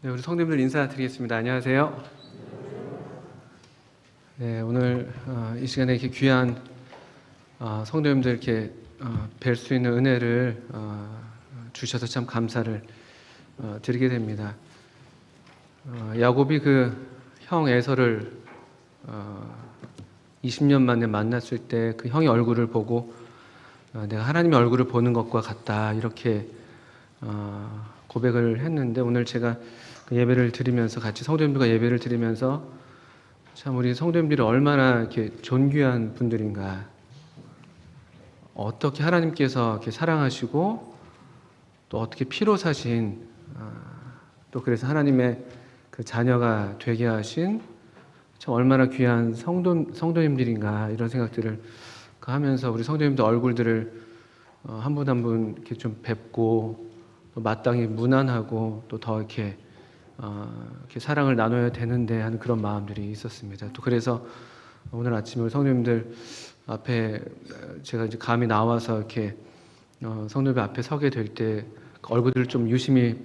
네, 우리 성도님들 인사드리겠습니다. 안녕하세요. 네, 오늘 이 시간에 이렇게 귀한 성도님들 이렇게 뵐 수 있는 은혜를 주셔서 참 감사를 드리게 됩니다. 야곱이 그 형 에서를 20년 만에 만났을 때 그 형의 얼굴을 보고 내가 하나님의 얼굴을 보는 것과 같다 이렇게 고백을 했는데, 오늘 제가 그 예배를 드리면서 같이 성도님들과 예배를 드리면서 참 우리 성도님들이 얼마나 이렇게 존귀한 분들인가, 어떻게 하나님께서 이렇게 사랑하시고 또 어떻게 피로 사신 또 그래서 하나님의 그 자녀가 되게 하신 참 얼마나 귀한 성도님들인가 이런 생각들을 하면서 우리 성도님들 얼굴들을 한 분 한 분 이렇게 좀 뵙고 또 마땅히 무난하고 또 더 이렇게 사랑을 나눠야 되는데 하는 그런 마음들이 있었습니다. 또 그래서 오늘 아침에 성도님들 앞에 제가 이제 감히 나와서 이렇게 성도님 앞에 서게 될 때 얼굴을 좀 유심히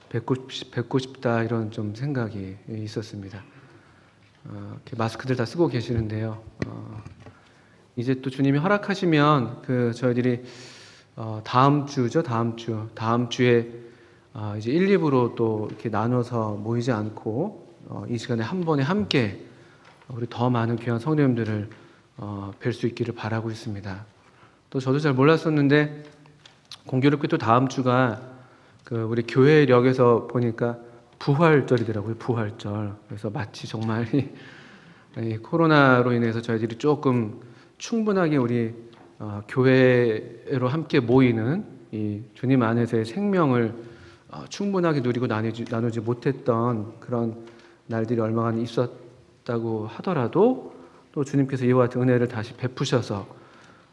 뵙고 싶다 이런 좀 생각이 있었습니다. 이렇게 마스크들 다 쓰고 계시는데요. 이제 또 주님이 허락하시면 그 저희들이 다음 주에 이제 1, 2부로 또 이렇게 나눠서 모이지 않고 이 시간에 한 번에 함께 우리 더 많은 귀한 성도님들을 뵐 수 있기를 바라고 있습니다. 또 저도 잘 몰랐었는데 공교롭게 또 다음 주가 그 우리 교회역에서 보니까 부활절이더라고요. 부활절. 그래서 마치 정말 이 코로나로 인해서 저희들이 조금 충분하게 우리 교회로 함께 모이는 이 주님 안에서의 생명을 충분하게 누리고 나누지 못했던 그런 날들이 얼마간 있었다고 하더라도 또 주님께서 이와 같은 은혜를 다시 베푸셔서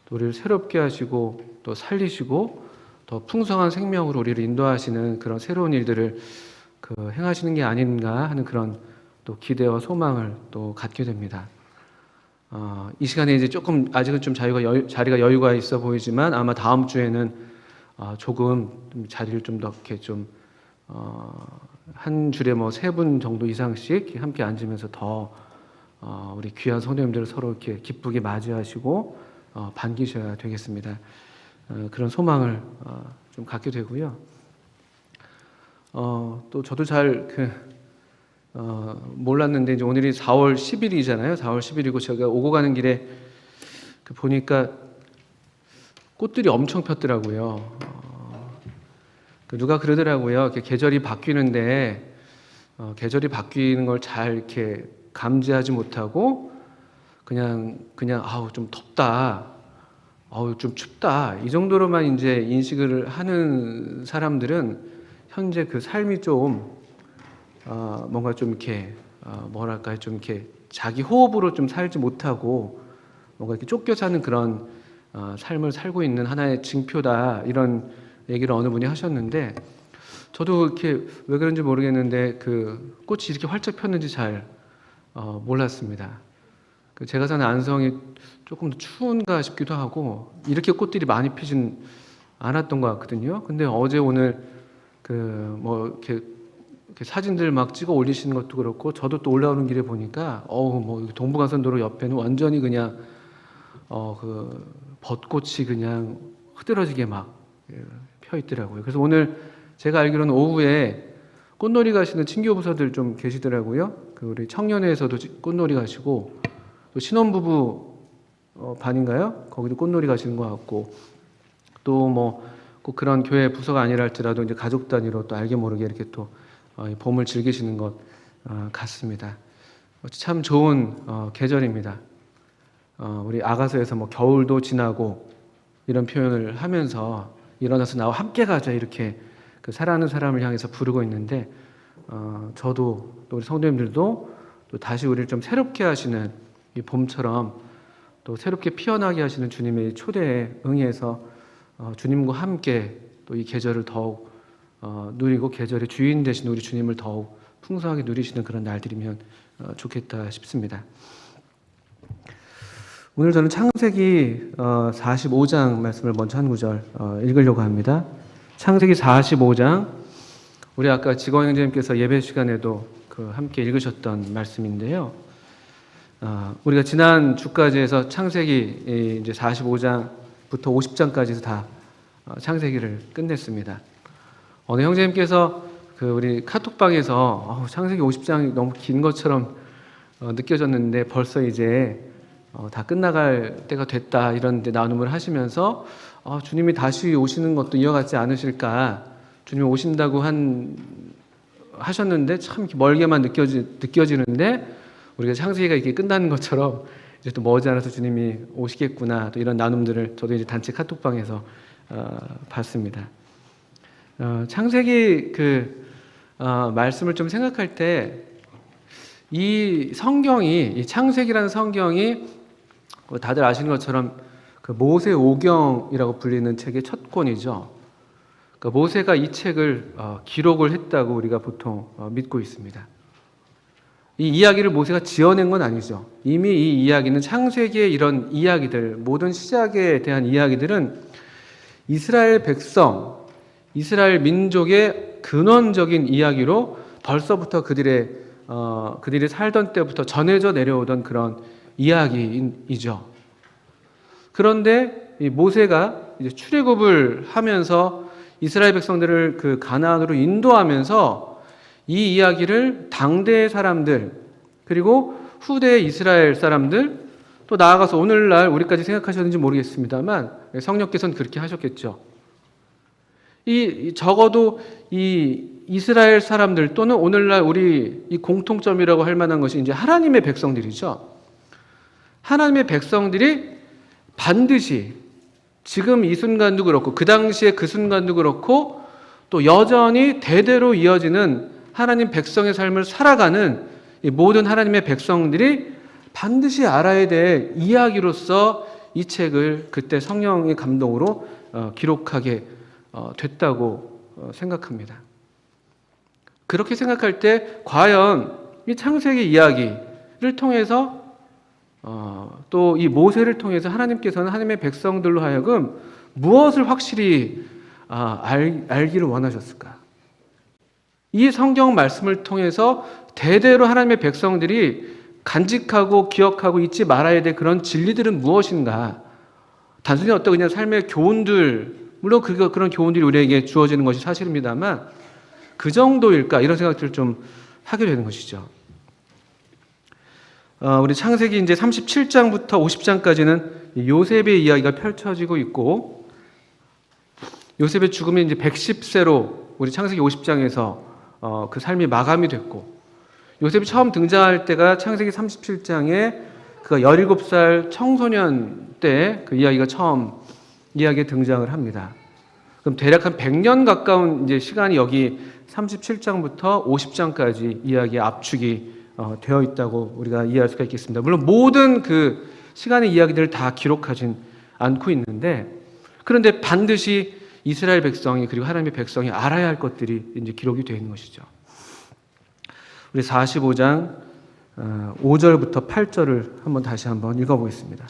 또 우리를 새롭게 하시고 또 살리시고 더 풍성한 생명으로 우리를 인도하시는 그런 새로운 일들을 행하시는 게 아닌가 하는 그런 또 기대와 소망을 또 갖게 됩니다. 이 시간에 이제 조금 아직은 좀 자리가 여유가 있어 보이지만 아마 다음 주에는 조금 자리를 좀 더 이렇게 좀 한 줄에 뭐 3분 정도 이상씩 함께 앉으면서 더 우리 귀한 성도님들을 서로 이렇게 기쁘게 맞이하시고 반기셔야 되겠습니다. 그런 소망을 좀 갖게 되고요. 또 저도 잘 몰랐는데 이제 오늘이 4월 10일이잖아요. 4월 10일이고 제가 오고 가는 길에 보니까 꽃들이 엄청 폈더라고요. 누가 그러더라고요. 이렇게 계절이 바뀌는데 계절이 바뀌는 걸 잘 이렇게 감지하지 못하고 그냥 아우 좀 덥다, 아우 좀 춥다 이 정도로만 이제 인식을 하는 사람들은 현재 그 삶이 좀 뭔가 좀 이렇게 뭐랄까요, 좀 이렇게 자기 호흡으로 좀 살지 못하고 뭔가 이렇게 쫓겨 사는 그런 삶을 살고 있는 하나의 징표다 이런 얘기를 어느 분이 하셨는데, 저도 이렇게 왜 그런지 모르겠는데 그 꽃이 이렇게 활짝 폈는지 잘 몰랐습니다. 제가 사는 안성이 조금 더 추운가 싶기도 하고 이렇게 꽃들이 많이 피진 않았던 것 같거든요. 근데 어제 오늘 이렇게 사진들 막 찍어 올리시는 것도 그렇고 저도 또 올라오는 길에 보니까 동부간선도로 옆에는 완전히 그냥 벚꽃이 그냥 흐드러지게 막 펴 있더라고요. 그래서 오늘 제가 알기로는 오후에 꽃놀이 가시는 친교 부서들 좀 계시더라고요. 우리 청년회에서도 꽃놀이 가시고 또 신혼부부 반인가요? 거기도 꽃놀이 가시는 것 같고 또 뭐 꼭 그런 교회 부서가 아니라 할지라도 이제 가족 단위로 또 알게 모르게 이렇게 또 봄을 즐기시는 것 같습니다. 참 좋은 계절입니다. 우리 아가서에서 뭐 겨울도 지나고 이런 표현을 하면서 일어나서 나와 함께 가자 이렇게 사랑하는 사람을 향해서 부르고 있는데, 저도 또 우리 성도님들도 또 다시 우리를 좀 새롭게 하시는 이 봄처럼 또 새롭게 피어나게 하시는 주님의 초대에 응해서 주님과 함께 또 이 계절을 더욱 누리고 계절의 주인 되신 우리 주님을 더욱 풍성하게 누리시는 그런 날들이면 좋겠다 싶습니다. 오늘 저는 창세기 45장 말씀을 먼저 한 구절 읽으려고 합니다. 창세기 45장 우리 아까 지광 형제님께서 예배 시간에도 함께 읽으셨던 말씀인데요. 우리가 지난 주까지 해서 창세기 이제 45장부터 50장까지 다 창세기를 끝냈습니다. 어느 형제님께서 우리 카톡방에서 창세기 50장이 너무 긴 것처럼 느껴졌는데 벌써 이제 다 끝나갈 때가 됐다 이런 데 나눔을 하시면서 주님이 다시 오시는 것도 이어가지 않으실까, 주님이 오신다고 하셨는데 참 이렇게 멀게만 느껴지는데 우리가 창세기가 이렇게 끝나는 것처럼 이제 또 머지않아서 주님이 오시겠구나, 또 이런 나눔들을 저도 이제 단체 카톡방에서 봤습니다. 창세기 말씀을 좀 생각할 때 이 성경이, 이 창세기라는 성경이 다들 아시는 것처럼 모세 오경이라고 불리는 책의 첫 권이죠. 모세가 이 책을 기록을 했다고 우리가 보통 믿고 있습니다. 이 이야기를 모세가 지어낸 건 아니죠. 이미 이 이야기는, 창세기의 이런 이야기들, 모든 시작에 대한 이야기들은 이스라엘 백성, 이스라엘 민족의 근원적인 이야기로 벌써부터 그들이 살던 때부터 전해져 내려오던 그런 이야기이죠. 그런데 이 모세가 이제 출애굽을 하면서 이스라엘 백성들을 가나안으로 인도하면서 이 이야기를 당대의 사람들, 그리고 후대의 이스라엘 사람들, 또 나아가서 오늘날 우리까지 생각하셨는지 모르겠습니다만 성령께서는 그렇게 하셨겠죠. 적어도 이 이스라엘 사람들, 또는 오늘날 우리 이 공통점이라고 할 만한 것이 이제 하나님의 백성들이죠. 하나님의 백성들이 반드시 지금 이 순간도 그렇고 그 당시에 그 순간도 그렇고 또 여전히 대대로 이어지는 하나님 백성의 삶을 살아가는 이 모든 하나님의 백성들이 반드시 알아야 될 이야기로서 이 책을 그때 성령의 감동으로 기록하게 됐다고 생각합니다. 그렇게 생각할 때 과연 이 창세기 이야기를 통해서 또 이 모세를 통해서 하나님께서는 하나님의 백성들로 하여금 무엇을 확실히 알기를 원하셨을까? 이 성경 말씀을 통해서 대대로 하나님의 백성들이 간직하고 기억하고 잊지 말아야 될 그런 진리들은 무엇인가? 단순히 어떤 그냥 삶의 교훈들, 물론 그런 교훈들이 우리에게 주어지는 것이 사실입니다만 그 정도일까? 이런 생각들을 좀 하게 되는 것이죠. 우리 창세기 이제 37장부터 50장까지는 요셉의 이야기가 펼쳐지고 있고, 요셉의 죽음이 이제 110세로 우리 창세기 50장에서 그 삶이 마감이 됐고, 요셉이 처음 등장할 때가 창세기 37장에 그가 17살 청소년 때 그 이야기가 처음 이야기에 등장을 합니다. 그럼 대략 한 100년 가까운 이제 시간이 여기 37장부터 50장까지 이야기의 압축이 되어 있다고 우리가 이해할 수가 있겠습니다. 물론 모든 그 시간의 이야기들을 다 기록하진 않고 있는데, 그런데 반드시 이스라엘 백성이, 그리고 하나님의 백성이 알아야 할 것들이 이제 기록이 되어 있는 것이죠. 우리 45장 5절부터 8절을 다시 한번 읽어보겠습니다.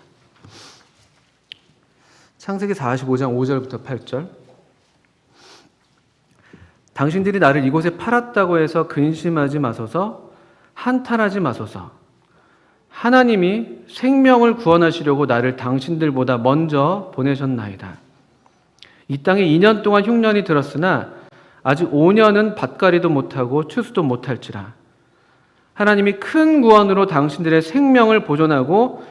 창세기 45장 5절부터 8절. 당신들이 나를 이곳에 팔았다고 해서 근심하지 마소서, 한탄하지 마소서. 하나님이 생명을 구원하시려고 나를 당신들보다 먼저 보내셨나이다. 이 땅에 2년 동안 흉년이 들었으나 아직 5년은 밭갈이도 못하고 추수도 못할지라. 하나님이 큰 구원으로 당신들의 생명을 보존하고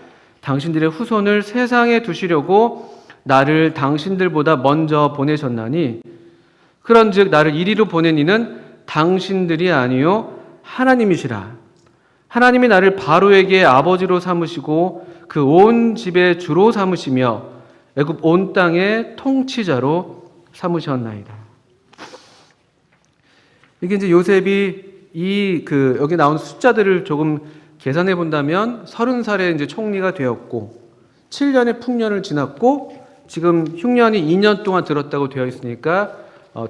당신들의 후손을 세상에 두시려고 나를 당신들보다 먼저 보내셨나니, 그런즉 나를 이리로 보낸 이는 당신들이 아니요 하나님이시라. 하나님이 나를 바로에게 아버지로 삼으시고 그 온 집의 주로 삼으시며 애굽 온 땅의 통치자로 삼으셨나이다. 이게 이제 요셉이 여기 나온 숫자들을 조금 계산해 본다면 30살에 이제 총리가 되었고 7년의 풍년을 지났고 지금 흉년이 2년 동안 들었다고 되어 있으니까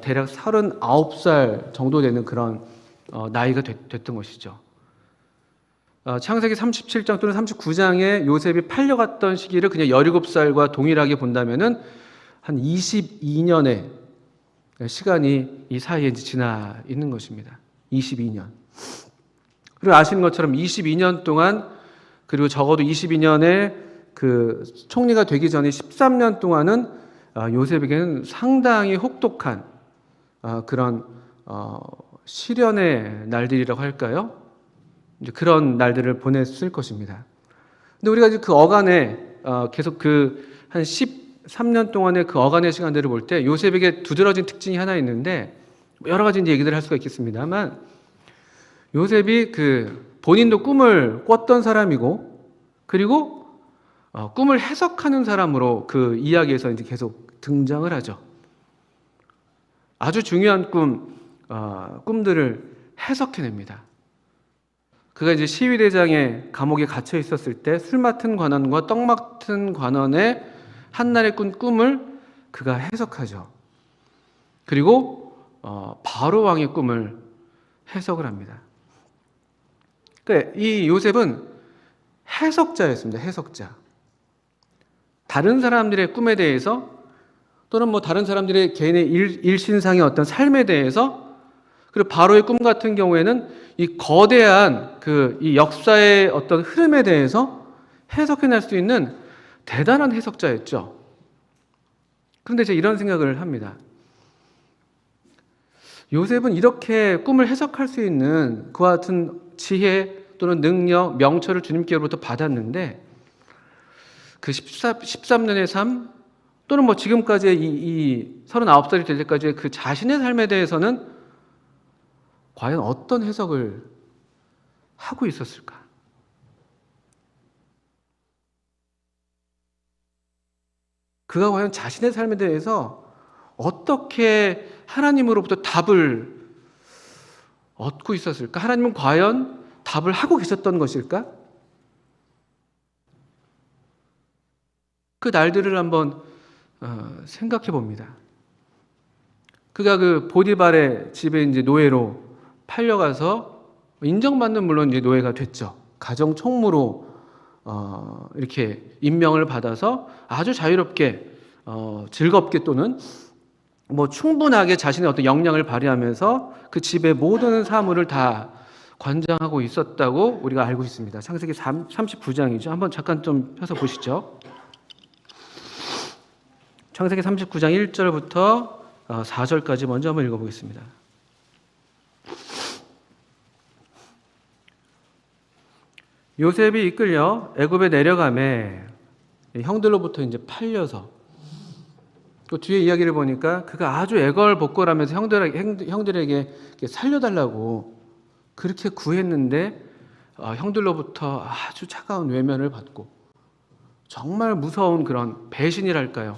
대략 39살 정도 되는 그런 나이가 됐던 것이죠. 창세기 37장 또는 39장에 요셉이 팔려갔던 시기를 그냥 17살과 동일하게 본다면은 한 22년의 시간이 이 사이에 이제 지나 있는 것입니다. 22년. 그리고 아시는 것처럼 22년 동안, 그리고 적어도 22년에 그 총리가 되기 전에 13년 동안은 요셉에게는 상당히 혹독한 그런 시련의 날들이라고 할까요? 이제 그런 날들을 보냈을 것입니다. 근데 우리가 이제 그 어간에 계속 그 한 13년 동안의 그 어간의 시간들을 볼 때 요셉에게 두드러진 특징이 하나 있는데, 여러 가지 이제 얘기들을 할 수가 있겠습니다만, 요셉이 그 본인도 꿈을 꿨던 사람이고, 그리고 꿈을 해석하는 사람으로 그 이야기에서 이제 계속 등장을 하죠. 아주 중요한 꿈들을 해석해냅니다. 그가 이제 시위대장의 감옥에 갇혀 있었을 때 술 맡은 관원과 떡 맡은 관원의 한날의 꾼 꿈을 그가 해석하죠. 그리고 바로 왕의 꿈을 해석을 합니다. 그러니까 이 요셉은 해석자였습니다. 해석자. 다른 사람들의 꿈에 대해서, 또는 뭐 다른 사람들의 개인의 일신상의 어떤 삶에 대해서, 그리고 바로의 꿈 같은 경우에는 이 거대한 이 역사의 어떤 흐름에 대해서 해석해낼 수 있는 대단한 해석자였죠. 그런데 제가 이런 생각을 합니다. 요셉은 이렇게 꿈을 해석할 수 있는 그와 같은 지혜 또는 능력, 명철을 주님께로부터 받았는데, 그 13년의 삶, 또는 뭐 지금까지의 이 39살이 될 때까지의 그 자신의 삶에 대해서는 과연 어떤 해석을 하고 있었을까? 그가 과연 자신의 삶에 대해서 어떻게 하나님으로부터 답을 얻고 있었을까? 하나님은 과연 답을 하고 계셨던 것일까? 그 날들을 한번 생각해 봅니다. 그가 그 보디발의 집에 이제 노예로 팔려가서, 인정받는 물론 이제 노예가 됐죠. 가정 총무로 이렇게 임명을 받아서 아주 자유롭게 즐겁게, 또는 뭐 충분하게 자신의 어떤 역량을 발휘하면서 그 집의 모든 사물을 다 관장하고 있었다고 우리가 알고 있습니다. 창세기 39장이죠. 한번 잠깐 좀 펴서 보시죠. 창세기 39장 1절부터 4절까지 먼저 한번 읽어보겠습니다. 요셉이 이끌려 애굽에 내려가매 형들로부터 이제 팔려서, 또 뒤에 이야기를 보니까 그가 아주 애걸복걸하면서 형들에게 살려달라고 그렇게 구했는데 형들로부터 아주 차가운 외면을 받고, 정말 무서운 그런 배신이랄까요?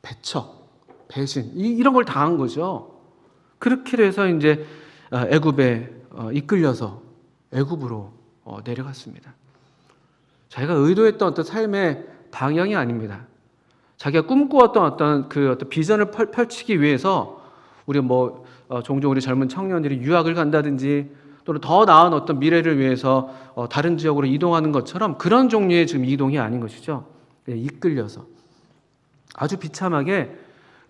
배척, 배신, 이런 걸 당한 거죠. 그렇게 해서 이제 애굽에 이끌려서 애굽으로 내려갔습니다. 자기가 의도했던 어떤 삶의 방향이 아닙니다. 자기가 꿈꾸었던 어떤 비전을 펼치기 위해서, 우리 종종 우리 젊은 청년들이 유학을 간다든지, 또는 더 나은 어떤 미래를 위해서 다른 지역으로 이동하는 것처럼 그런 종류의 지금 이동이 아닌 것이죠. 이끌려서 아주 비참하게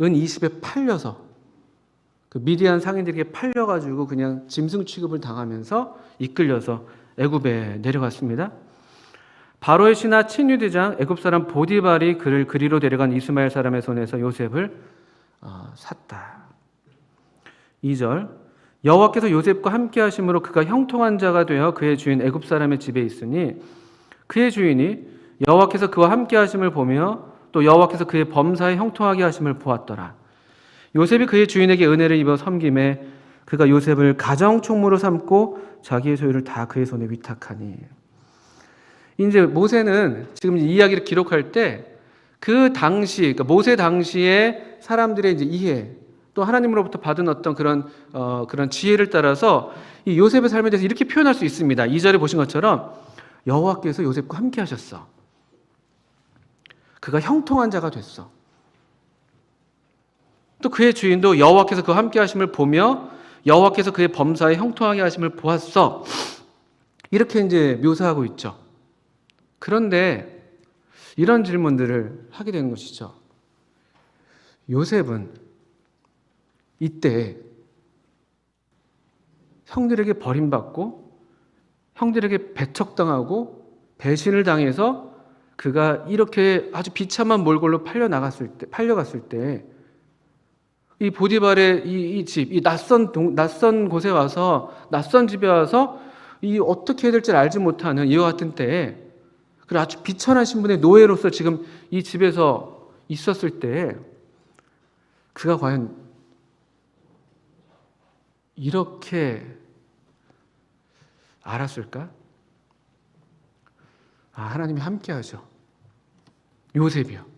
은 20에 팔려서, 그 미디안 상인들에게 팔려가지고 그냥 짐승 취급을 당하면서 이끌려서 애굽에 내려갔습니다. 바로의 신하 친위대장 애굽 사람 보디발이 그를 그리로 데려간 이스마엘 사람의 손에서 요셉을 샀다. 2절, 여호와께서 요셉과 함께 하심으로 그가 형통한 자가 되어 그의 주인 애굽 사람의 집에 있으니 그의 주인이 여호와께서 그와 함께 하심을 보며 또 여호와께서 그의 범사에 형통하게 하심을 보았더라. 요셉이 그의 주인에게 은혜를 입어 섬김에 그가 요셉을 가정 총무로 삼고 자기의 소유를 다 그의 손에 위탁하니. 이제 모세는 지금 이 이야기를 기록할 때 그 당시, 그러니까 모세 당시의 사람들의 이제 이해, 또 하나님으로부터 받은 어떤 그런 지혜를 따라서 이 요셉의 삶에 대해서 이렇게 표현할 수 있습니다. 2절에 보신 것처럼 여호와께서 요셉과 함께 하셨어. 그가 형통한 자가 됐어. 또 그의 주인도 여호와께서 그와 함께 하심을 보며 여호와께서 그의 범사에 형통하게 하심을 보았어. 이렇게 이제 묘사하고 있죠. 그런데 이런 질문들을 하게 되는 것이죠. 요셉은 이때 형들에게 버림받고 형들에게 배척당하고 배신을 당해서 그가 이렇게 아주 비참한 몰골로 팔려갔을 때 이 보디발의 이 집, 이 낯선 곳에 와서 낯선 집에 와서 이 어떻게 해야 될지 알지 못하는 이와 같은 때에 그리고 아주 비천한 신분의 노예로서 지금 이 집에서 있었을 때 그가 과연 이렇게 알았을까? 하나님이 함께하죠. 요셉이요.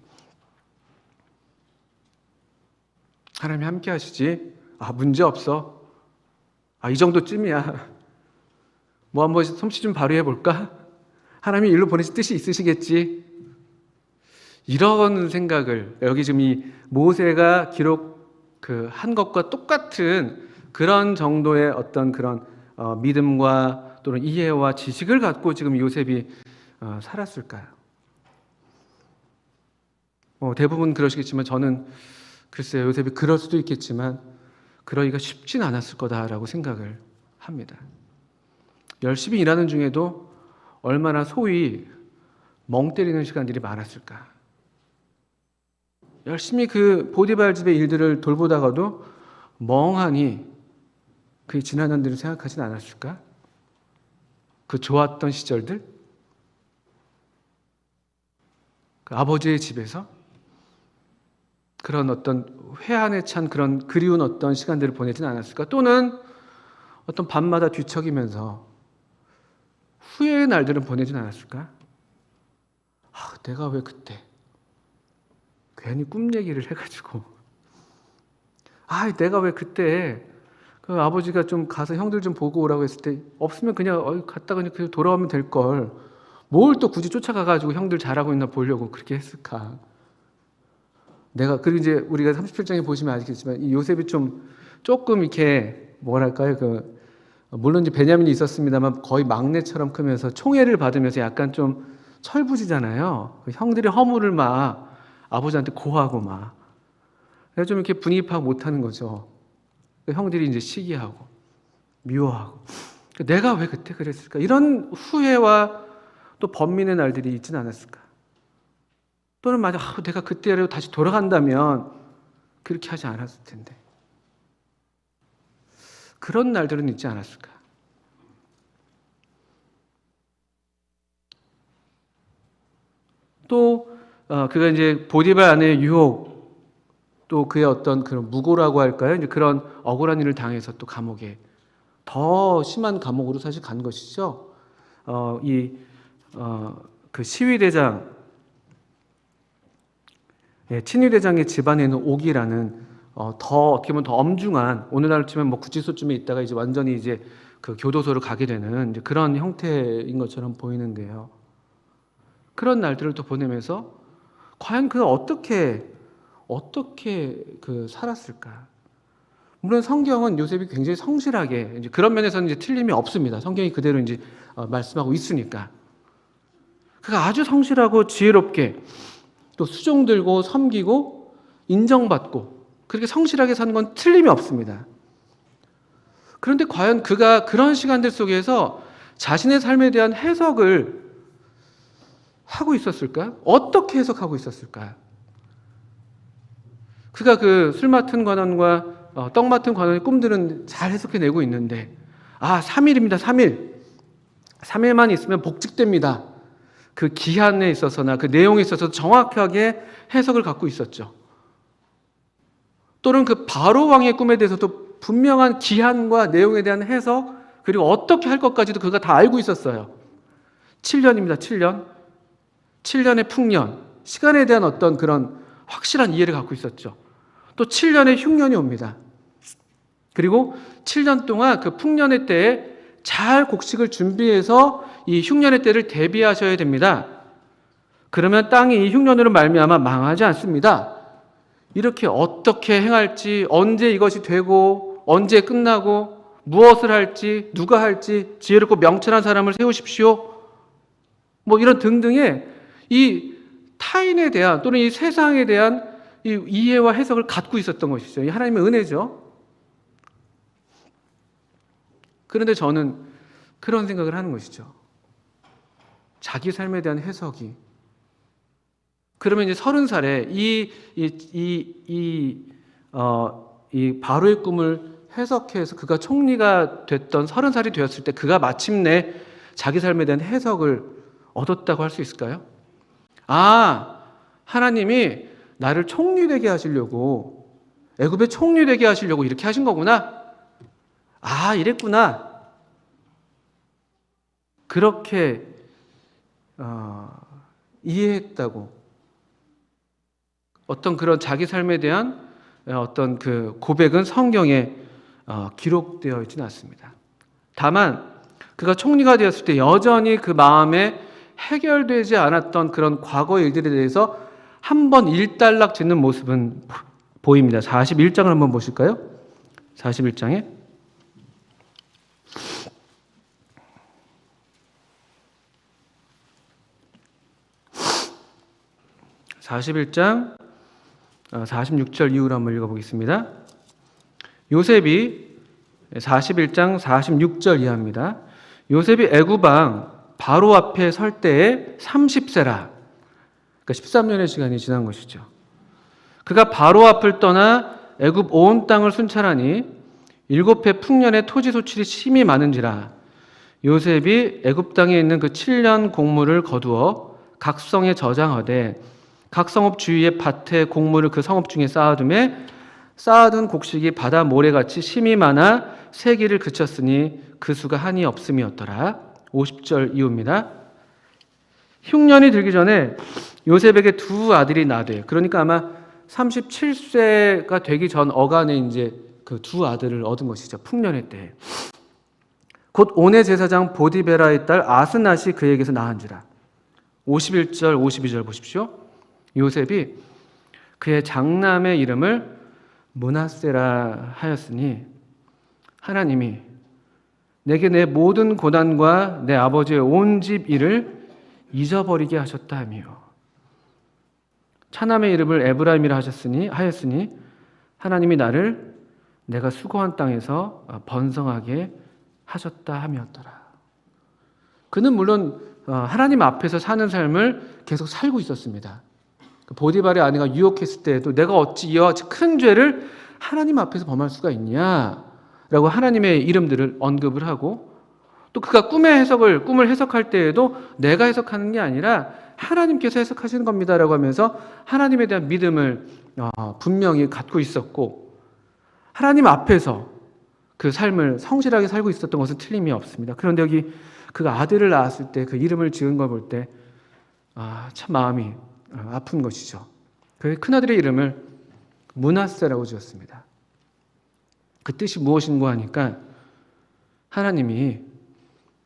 하나님이 함께하시지. 문제 없어. 이 정도쯤이야. 뭐 한번 솜씨 좀 발휘해 볼까? 하나님이 일로 보내실 뜻이 있으시겠지. 이런 생각을 여기 지금 이 모세가 한 것과 똑같은 그런 정도의 어떤 그런 믿음과 또는 이해와 지식을 갖고 지금 요셉이 살았을까요? 대부분 그러시겠지만 저는 글쎄요, 요셉이 그럴 수도 있겠지만 그러기가 쉽진 않았을 거다라고 생각을 합니다. 열심히 일하는 중에도 얼마나 소위 멍 때리는 시간들이 많았을까. 열심히 그 보디발 집의 일들을 돌보다가도 멍하니 그의 지난 날들을 생각하진 않았을까? 그 좋았던 시절들? 그 아버지의 집에서 그런 어떤 회한에 찬 그런 그리운 어떤 시간들을 보내지는 않았을까? 또는 어떤 밤마다 뒤척이면서 후회의 날들은 보내지는 않았을까? 내가 왜 그때 괜히 꿈 얘기를 해가지고 내가 왜 그때 그 아버지가 좀 가서 형들 좀 보고 오라고 했을 때 없으면 그냥 갔다가 그냥 돌아오면 될 걸 뭘 또 굳이 쫓아가가지고 형들 잘하고 있나 보려고 그렇게 했을까? 그리고 이제 우리가 37장에 보시면 아시겠지만 이 요셉이 조금 이렇게 뭐랄까요? 물론 이제 베냐민이 있었습니다만 거의 막내처럼 크면서 총애를 받으면서 약간 좀 철부지잖아요. 형들의 허물을 막 아버지한테 고하고 막. 그래서 좀 이렇게 분위기 파악 못하는 거죠. 형들이 이제 시기하고 미워하고 내가 왜 그때 그랬을까? 이런 후회와 또 번민의 날들이 있지는 않았을까? 또는 만약 내가 그때로 다시 돌아간다면 그렇게 하지 않았을 텐데. 그런 날들은 있지 않았을까? 또 그가 이제 보디발 아내의 유혹, 또 그의 어떤 그런 무고라고 할까요? 이제 그런 억울한 일을 당해서 또 감옥에 더 심한 감옥으로 사실 간 것이죠. 그 시위대장 친위대장의 집안에 있는 옥이라는 더 어떻게 보면 더 엄중한 오늘날 치면 구치소쯤에 있다가 이제 완전히 이제 그 교도소로 가게 되는 이제 그런 형태인 것처럼 보이는데요. 그런 날들을 또 보내면서 과연 그가 어떻게 살았을까? 물론 성경은 요셉이 굉장히 성실하게 이제 그런 면에서는 이제 틀림이 없습니다. 성경이 그대로 이제 말씀하고 있으니까 그가 아주 성실하고 지혜롭게 또 수종 들고 섬기고 인정받고 그렇게 성실하게 사는 건 틀림이 없습니다. 그런데 과연 그가 그런 시간들 속에서 자신의 삶에 대한 해석을 하고 있었을까? 어떻게 해석하고 있었을까? 그가 그 술 맡은 관원과 떡 맡은 관원의 꿈들은 잘 해석해내고 있는데 3일입니다. 3일. 3일만 있으면 복직됩니다. 그 기한에 있어서나 그 내용에 있어서 정확하게 해석을 갖고 있었죠. 또는 그 바로 왕의 꿈에 대해서도 분명한 기한과 내용에 대한 해석 그리고 어떻게 할 것까지도 그가 다 알고 있었어요. 7년입니다. 7년. 7년의 풍년. 시간에 대한 어떤 그런 확실한 이해를 갖고 있었죠. 또 7년의 흉년이 옵니다. 그리고 7년 동안 그 풍년의 때에 잘 곡식을 준비해서 이 흉년의 때를 대비하셔야 됩니다. 그러면 땅이 이 흉년으로 말미암아 망하지 않습니다. 이렇게 어떻게 행할지, 언제 이것이 되고, 언제 끝나고, 무엇을 할지, 누가 할지, 지혜롭고 명철한 사람을 세우십시오. 이런 등등의 이 타인에 대한 또는 이 세상에 대한 이 이해와 해석을 갖고 있었던 것이죠. 이 하나님의 은혜죠. 그런데 저는 그런 생각을 하는 것이죠. 자기 삶에 대한 해석이. 그러면 이제 30살에 이 바로의 꿈을 해석해서 그가 총리가 됐던 30살이 되었을 때 그가 마침내 자기 삶에 대한 해석을 얻었다고 할 수 있을까요? 아, 하나님이 나를 총리 되게 하시려고, 애굽의 총리 되게 하시려고 이렇게 하신 거구나. 아, 이랬구나. 그렇게 이해했다고. 어떤 그런 자기 삶에 대한 어떤 그 고백은 성경에 기록되어 있지는 않습니다. 다만 그가 총리가 되었을 때 여전히 그 마음에 해결되지 않았던 그런 과거의 일들에 대해서 한번 일단락 짓는 모습은 보입니다. 41장을 한번 보실까요? 41장에 41장 46절 이후로 한번 읽어보겠습니다. 요셉이 41장 46절 이하입니다. 요셉이 애굽왕 바로 앞에 설 때에 30세라. 그러니까 13년의 시간이 지난 것이죠. 그가 바로 앞을 떠나 애굽 온 땅을 순찰하니 7해 풍년의 토지 소출이 심히 많은지라. 요셉이 애굽 땅에 있는 그 7년 곡물을 거두어 각 성에 저장하되 각 성읍 주위의 밭에 곡물을 그 성읍 중에 쌓아두매 쌓아둔 곡식이 바다 모래같이 심이 많아 세기를 그쳤으니 그 수가 한이 없음이었더라. 50절 이후입니다. 흉년이 들기 전에 요셉에게 두 아들이 나되, 그러니까 아마 37세가 되기 전 어간에 이제 그 두 아들을 얻은 것이죠. 풍년의 때. 곧 온의 제사장 보디베라의 딸 아스낫이 그에게서 낳은지라. 51절 52절 보십시오. 요셉이 그의 장남의 이름을 므낫세라 하였으니 하나님이 내게 내 모든 고난과 내 아버지의 온 집 일을 잊어버리게 하셨다 하며 차남의 이름을 에브라임이라 하였으니 하나님이 나를 내가 수고한 땅에서 번성하게 하셨다 함이었더라. 그는 물론 하나님 앞에서 사는 삶을 계속 살고 있었습니다. 보디발의 아내가 유혹했을 때에도 내가 어찌 이와 같이 큰 죄를 하나님 앞에서 범할 수가 있냐라고 하나님의 이름들을 언급을 하고, 또 그가 꿈을 해석할 때에도 내가 해석하는 게 아니라 하나님께서 해석하시는 겁니다라고 하면서 하나님에 대한 믿음을 분명히 갖고 있었고, 하나님 앞에서 그 삶을 성실하게 살고 있었던 것은 틀림이 없습니다. 그런데 여기 그가 아들을 낳았을 때 그 이름을 지은 걸 볼 때 참 마음이 아픈 것이죠. 그 큰아들의 이름을 므낫세라고 지었습니다. 그 뜻이 무엇인가 하니까 하나님이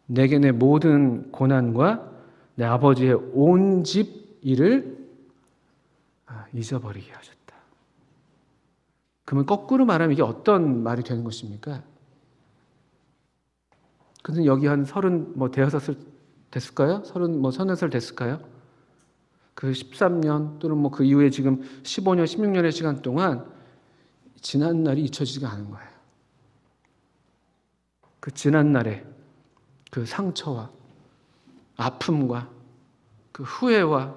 내게 내 모든 고난과 내 아버지의 온 집 일을 잊어버리게 하셨다. 그러면 거꾸로 말하면 이게 어떤 말이 되는 것입니까? 근데 여기 한 36살 됐을까요? 30살 됐을까요? 그 13년 또는 그 이후에 지금 15년, 16년의 시간 동안 지난 날이 잊혀지지가 않은 거예요. 그 지난 날의 그 상처와 아픔과 그 후회와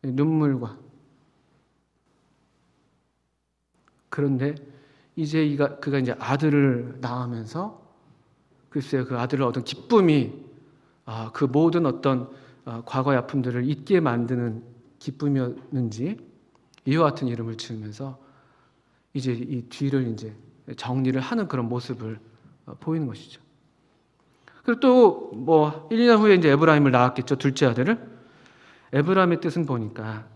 눈물과, 그런데 이제 그가 이제 아들을 낳으면서 글쎄요, 그 아들을 얻은 기쁨이 그 모든 어떤 과거의 아픔들을 잊게 만드는 기쁨이었는지 이와 같은 이름을 지으면서 이제 이 뒤를 이제 정리를 하는 그런 모습을 보이는 것이죠. 그리고 또 1, 2년 후에 이제 에브라임을 낳았겠죠. 둘째 아들을. 에브라임의 뜻은 보니까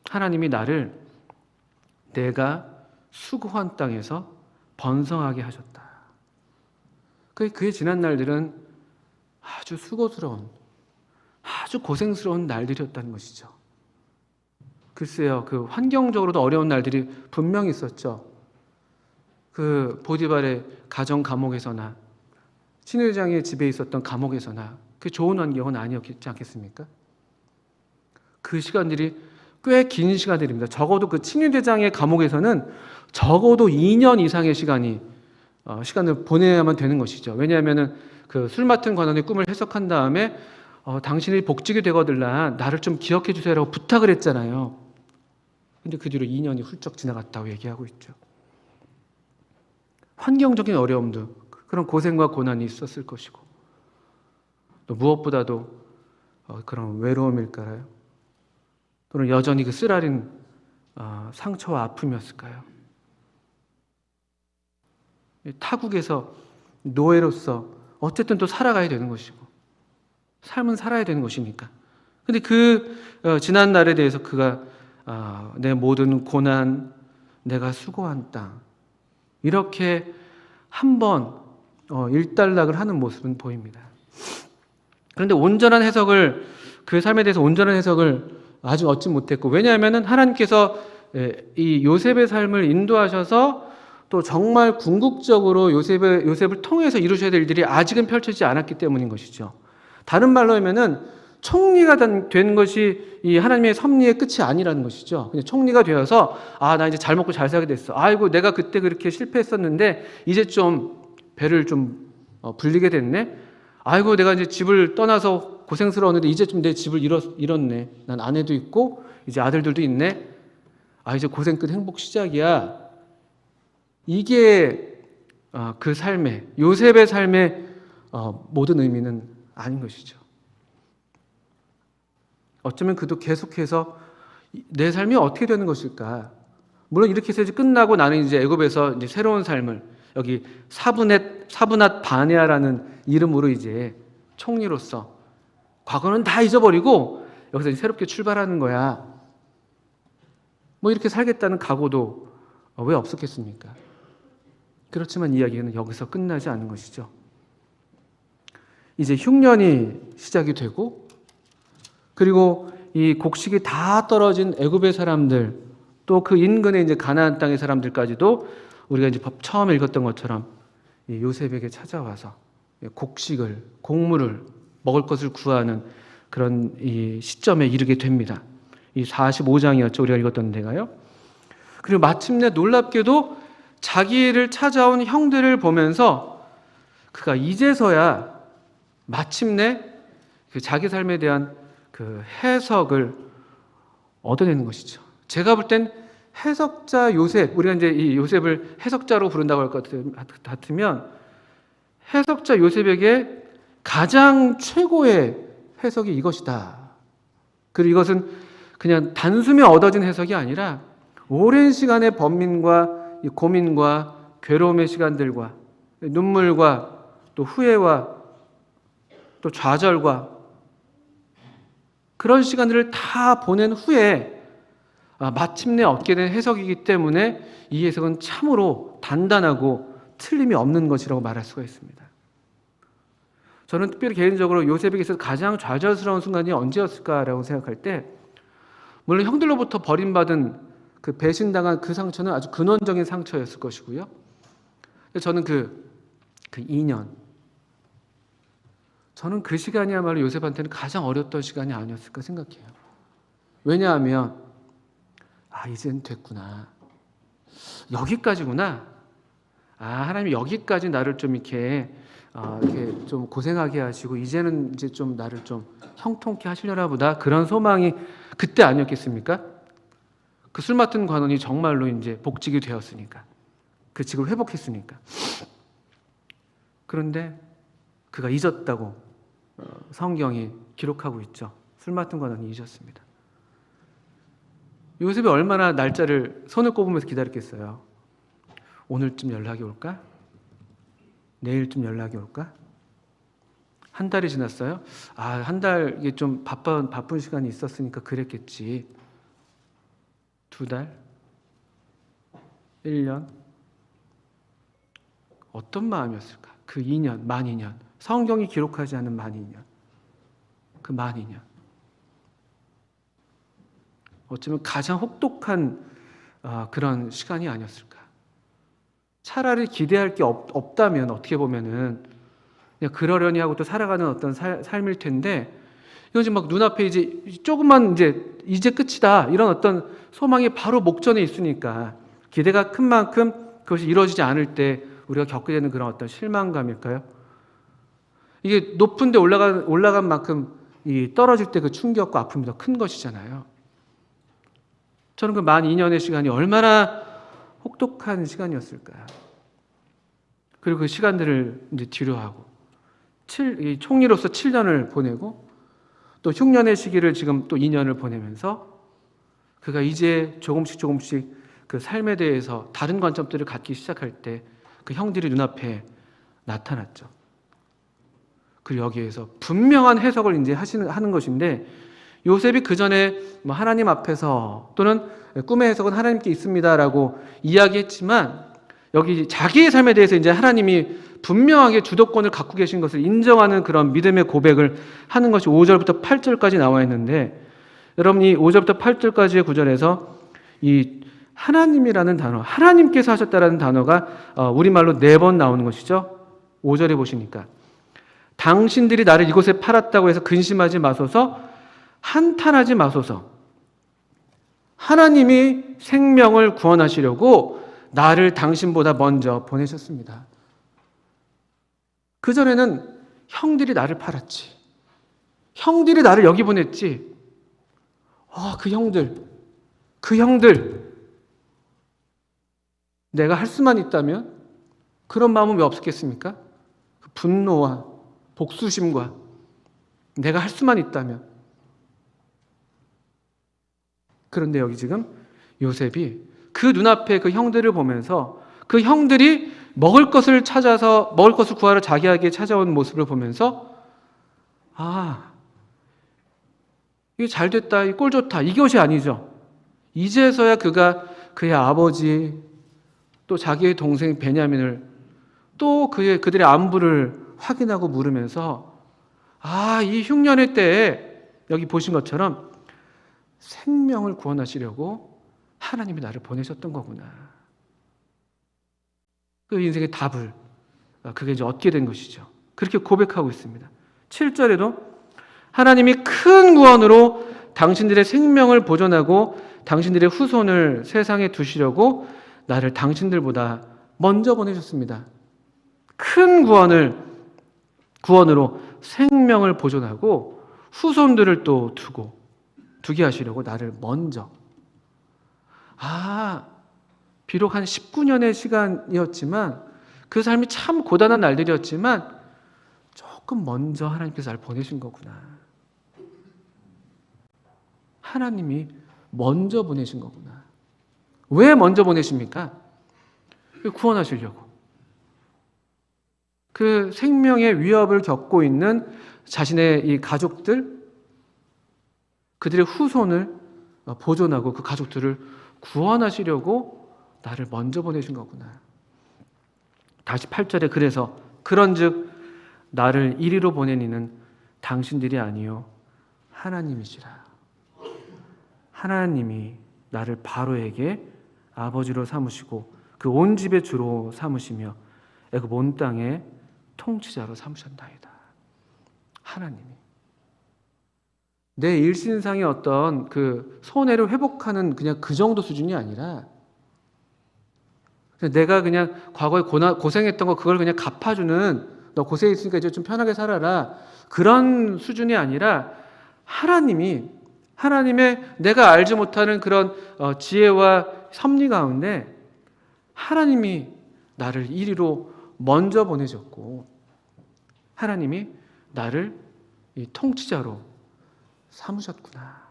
하나님이 나를 내가 수고한 땅에서 번성하게 하셨다. 그의 지난 날들은 아주 수고스러운, 아주 고생스러운 날들이었다는 것이죠. 글쎄요, 그 환경적으로도 어려운 날들이 분명히 있었죠. 그 보디발의 가정 감옥에서나 친회장의 집에 있었던 감옥에서나 그 좋은 환경은 아니었지 않겠습니까? 그 시간들이 꽤 긴 시간들입니다. 적어도 그 친위대장의 감옥에서는 적어도 2년 이상의 시간이 시간을 보내야만 되는 것이죠. 왜냐하면은 그 술 맡은 관원의 꿈을 해석한 다음에 당신이 복직이 되거들라 나를 좀 기억해 주세요라고 부탁을 했잖아요. 근데 그 뒤로 2년이 훌쩍 지나갔다고 얘기하고 있죠. 환경적인 어려움도 그런 고생과 고난이 있었을 것이고 또 무엇보다도 그런 외로움일까요? 또는 여전히 그 쓰라린 상처와 아픔이었을까요? 타국에서 노예로서 어쨌든 또 살아가야 되는 것이고 삶은 살아야 되는 것이니까. 근데 그 지난 날에 대해서 그가 내 모든 고난, 내가 수고한 땅 이렇게 한번 일단락을 하는 모습은 보입니다. 그런데 온전한 해석을 그 삶에 대해서 온전한 해석을 아직 얻지 못했고 왜냐하면은 하나님께서 이 요셉의 삶을 인도하셔서 또 정말 궁극적으로 요셉을 통해서 이루셔야 될 일들이 아직은 펼쳐지지 않았기 때문인 것이죠. 다른 말로 하면은 총리가 된 것이 이 하나님의 섭리의 끝이 아니라는 것이죠. 그냥 총리가 되어서 나 이제 잘 먹고 잘 살게 됐어. 아이고 내가 그때 그렇게 실패했었는데 이제 좀 배를 좀 불리게 됐네. 아이고 내가 이제 집을 떠나서 고생스러웠는데 이제 좀 내 집을 잃었네. 난 아내도 있고 이제 아들들도 있네. 이제 고생 끝 행복 시작이야. 이게 그 삶의 요셉의 삶의 모든 의미는 아닌 것이죠. 어쩌면 그도 계속해서 내 삶이 어떻게 되는 것일까? 물론 이렇게 해서 이제 끝나고 나는 이제 애굽에서 이제 새로운 삶을 여기 사브낫 바네아라는 이름으로 이제 총리로서 과거는 다 잊어버리고 여기서 이제 새롭게 출발하는 거야. 뭐 이렇게 살겠다는 각오도 왜 없었겠습니까? 그렇지만 이야기는 여기서 끝나지 않는 것이죠. 이제 흉년이 시작이 되고 그리고 이 곡식이 다 떨어진 애굽의 사람들 또 그 인근의 이제 가나안 땅의 사람들까지도 우리가 이제 처음 읽었던 것처럼 이 요셉에게 찾아와서 곡물을 먹을 것을 구하는 그런 이 시점에 이르게 됩니다. 이 45장이었죠. 우리가 읽었던 데가요. 그리고 마침내 놀랍게도 자기를 찾아온 형들을 보면서 그가 이제서야 마침내 그 자기 삶에 대한 그 해석을 얻어내는 것이죠. 제가 볼 땐 해석자 요셉, 우리가 이제 이 요셉을 해석자로 부른다고 할 것 같으면 해석자 요셉에게 가장 최고의 해석이 이것이다. 그리고 이것은 그냥 단숨에 얻어진 해석이 아니라 오랜 시간의 번민과 고민과 괴로움의 시간들과 눈물과 또 후회와 또 좌절과 그런 시간들을 다 보낸 후에 마침내 얻게 된 해석이기 때문에 이 해석은 참으로 단단하고 틀림이 없는 것이라고 말할 수가 있습니다. 저는 특별히 개인적으로 요셉에게 있어서 가장 좌절스러운 순간이 언제였을까라고 생각할 때 물론 형들로부터 버림받은 그 배신당한 그 상처는 아주 근원적인 상처였을 것이고요. 저는 그 2년 저는 그 시간이야말로 요셉한테는 가장 어려웠던 시간이 아니었을까 생각해요. 왜냐하면 이젠 됐구나. 여기까지구나. 하나님이 여기까지 나를 좀 이렇게 좀 고생하게 하시고 이제는 이제 좀 나를 좀 형통케 하시려나 보다. 그런 소망이 그때 아니었겠습니까? 그 술 맡은 관원이 정말로 이제 복직이 되었으니까. 그 직을 회복했으니까. 그런데 그가 잊었다고 성경이 기록하고 있죠. 술 맡은 관원이 잊었습니다. 요셉이 얼마나 날짜를 손을 꼽으면서 기다렸겠어요. 오늘쯤 연락이 올까? 내일쯤 연락이 올까? 한 달이 지났어요. 한 달 이게 좀 바쁜 시간이 있었으니까 그랬겠지. 2달? 1년? 어떤 마음이었을까? 그 2년, 만 2년. 성경이 기록하지 않은 만 2년. 그 만 2년. 어쩌면 가장 혹독한 그런 시간이 아니었을까. 차라리 기대할 게 없다면 어떻게 보면은 그냥 그러려니 하고 또 살아가는 어떤 삶일 텐데 이건 지금 막 눈앞에 이제 조금만 이제 끝이다 이런 어떤 소망이 바로 목전에 있으니까 기대가 큰 만큼 그것이 이루어지지 않을 때 우리가 겪게 되는 그런 어떤 실망감일까요? 이게 높은 데 올라간 만큼 이 떨어질 때 그 충격과 아픔이 더 큰 것이잖아요. 저는 그 만 2년의 시간이 얼마나 혹독한 시간이었을까요? 그리고 그 시간들을 이제 뒤로하고 이 총리로서 7년을 보내고 또 흉년의 시기를 지금 또 2년을 보내면서 그가 이제 조금씩 그 삶에 대해서 다른 관점들을 갖기 시작할 때 그 형들이 눈앞에 나타났죠. 그리고 여기에서 분명한 해석을 이제 하는 것인데, 요셉이 그 전에 뭐 하나님 앞에서 또는 꿈의 해석은 하나님께 있습니다라고 이야기했지만, 여기 자기의 삶에 대해서 이제 하나님이 분명하게 주도권을 갖고 계신 것을 인정하는 그런 믿음의 고백을 하는 것이 5절부터 8절까지 나와 있는데, 여러분이 5절부터 8절까지의 구절에서 이 하나님이라는 단어, 하나님께서 하셨다라는 단어가 우리말로 4번 나오는 것이죠. 5절에 보시니까 당신들이 나를 이곳에 팔았다고 해서 근심하지 마소서, 한탄하지 마소서. 하나님이 생명을 구원하시려고 나를 당신보다 먼저 보내셨습니다. 그전에는 형들이 나를 팔았지, 형들이 나를 여기 보냈지. 그 형들 내가 할 수만 있다면 그런 마음은 왜 없었겠습니까? 그 분노와 복수심과 내가 할 수만 있다면. 그런데 여기 지금 요셉이 그 눈앞에 그 형들을 보면서, 그 형들이 먹을 것을 구하러 자기에게 찾아온 모습을 보면서, 이게 잘 됐다, 꼴 좋다, 이것이 아니죠. 이제서야 그가 그의 아버지, 또 자기의 동생 베냐민을, 또 그들의 안부를 확인하고 물으면서, 이 흉년의 때에 여기 보신 것처럼 생명을 구원하시려고 하나님이 나를 보내셨던 거구나. 그 인생의 답을 그게 이제 얻게 된 것이죠. 그렇게 고백하고 있습니다. 7절에도 하나님이 큰 구원으로 당신들의 생명을 보존하고 당신들의 후손을 세상에 두시려고 나를 당신들보다 먼저 보내셨습니다. 큰 구원으로 생명을 보존하고 후손들을 또 두게 하시려고 나를 먼저. 비록 한 19년의 시간이었지만, 그 삶이 참 고단한 날들이었지만 조금 먼저 하나님께서 나를 보내신 거구나. 하나님이 먼저 보내신 거구나. 왜 먼저 보내십니까? 구원하시려고. 그 생명의 위협을 겪고 있는 자신의 이 가족들, 그들의 후손을 보존하고 그 가족들을 구원하시려고 나를 먼저 보내신 거구나. 다시 8절에 그래서 그런즉 나를 이리로 보낸 이는 당신들이 아니요 하나님이시라. 하나님이 나를 바로에게 아버지로 삼으시고 그 온 집의 주로 삼으시며 애굽 온 땅의 통치자로 삼으셨나이다. 하나님이 내 일신상의 어떤 그 손해를 회복하는 그냥 그 정도 수준이 아니라, 내가 그냥 과거에 고생했던 거 그걸 그냥 갚아주는, 너 고생했으니까 이제 좀 편하게 살아라, 그런 수준이 아니라, 하나님의 내가 알지 못하는 그런 지혜와 섭리 가운데 하나님이 나를 이리로 먼저 보내셨고, 하나님이 나를 이 통치자로 삼으셨구나.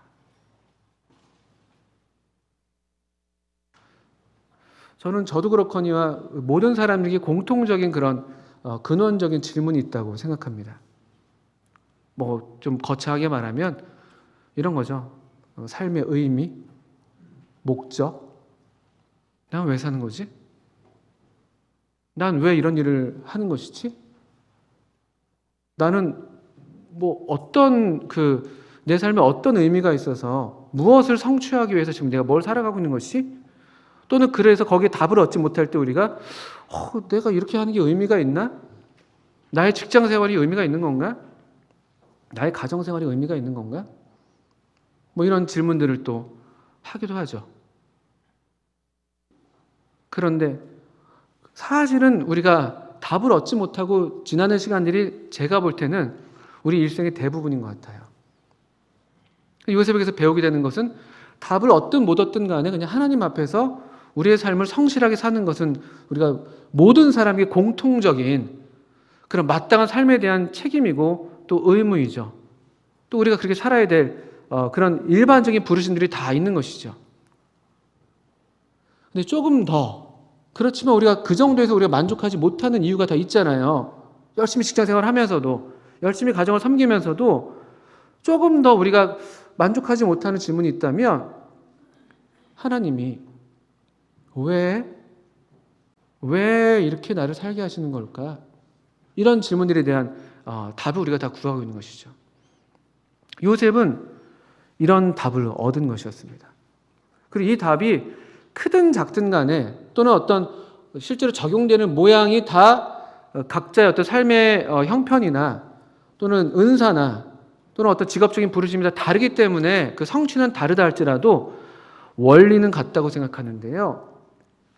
저도 그렇거니와 모든 사람들에게 공통적인 그런 근원적인 질문이 있다고 생각합니다. 뭐 좀 거창하게 말하면 이런 거죠. 삶의 의미, 목적. 난 왜 사는 거지? 난 왜 이런 일을 하는 것이지? 나는 뭐 어떤 내 삶에 어떤 의미가 있어서 무엇을 성취하기 위해서 지금 내가 뭘 살아가고 있는 것이? 또는 그래서 거기에 답을 얻지 못할 때 우리가 내가 이렇게 하는 게 의미가 있나? 나의 직장 생활이 의미가 있는 건가? 나의 가정 생활이 의미가 있는 건가? 뭐 이런 질문들을 또 하기도 하죠. 그런데 사실은 우리가 답을 얻지 못하고 지나는 시간들이 제가 볼 때는 우리 일생의 대부분인 것 같아요. 요셉에게서 배우게 되는 것은 답을 얻든 못 얻든 간에 그냥 하나님 앞에서 우리의 삶을 성실하게 사는 것은 우리가 모든 사람에게 공통적인 그런 마땅한 삶에 대한 책임이고 또 의무이죠. 또 우리가 그렇게 살아야 될 그런 일반적인 부르심들이 다 있는 것이죠. 근데 조금 더 그렇지만 우리가 그 정도에서 우리가 만족하지 못하는 이유가 다 있잖아요. 열심히 직장 생활하면서도 열심히 가정을 섬기면서도 조금 더 우리가 만족하지 못하는 질문이 있다면 하나님이 왜 이렇게 나를 살게 하시는 걸까? 이런 질문들에 대한 답을 우리가 다 구하고 있는 것이죠. 요셉은 이런 답을 얻은 것이었습니다. 그리고 이 답이 크든 작든 간에 또는 어떤 실제로 적용되는 모양이 다 각자의 어떤 삶의 형편이나 또는 은사나 또는 어떤 직업적인 부르심이 다 다르기 때문에 그 성취는 다르다 할지라도 원리는 같다고 생각하는데요.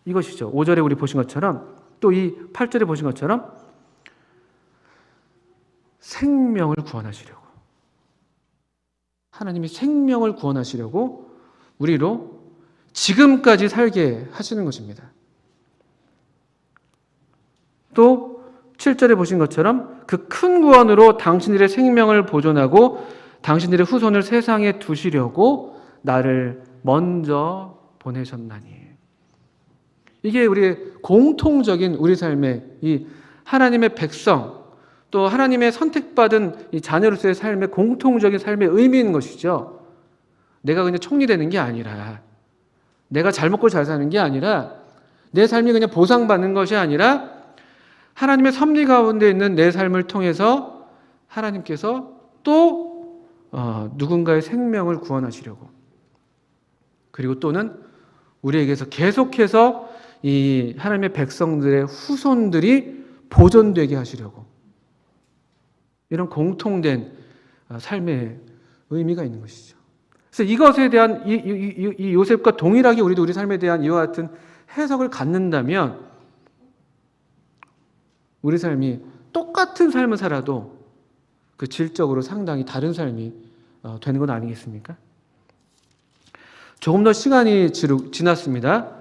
이것이죠. 5절에 우리 보신 것처럼 또 이 8절에 보신 것처럼 생명을 구원하시려고, 하나님이 생명을 구원하시려고 우리로 지금까지 살게 하시는 것입니다. 또 7절에 보신 것처럼 그 큰 구원으로 당신들의 생명을 보존하고 당신들의 후손을 세상에 두시려고 나를 먼저 보내셨나니. 이게 우리의 공통적인 우리 삶의 이 하나님의 백성 또 하나님의 선택받은 이 자녀로서의 삶의 공통적인 삶의 의미인 것이죠. 내가 그냥 총리되는 게 아니라, 내가 잘 먹고 잘 사는 게 아니라, 내 삶이 그냥 보상받는 것이 아니라 하나님의 섭리 가운데 있는 내 삶을 통해서 하나님께서 또 누군가의 생명을 구원하시려고, 그리고 또는 우리에게서 계속해서 이 하나님의 백성들의 후손들이 보존되게 하시려고, 이런 공통된 삶의 의미가 있는 것이죠. 그래서 이것에 대한 이 요셉과 동일하게 우리도 우리 삶에 대한 이와 같은 해석을 갖는다면 우리 삶이 똑같은 삶을 살아도 그 질적으로 상당히 다른 삶이 되는 건 아니겠습니까? 조금 더 시간이 지났습니다.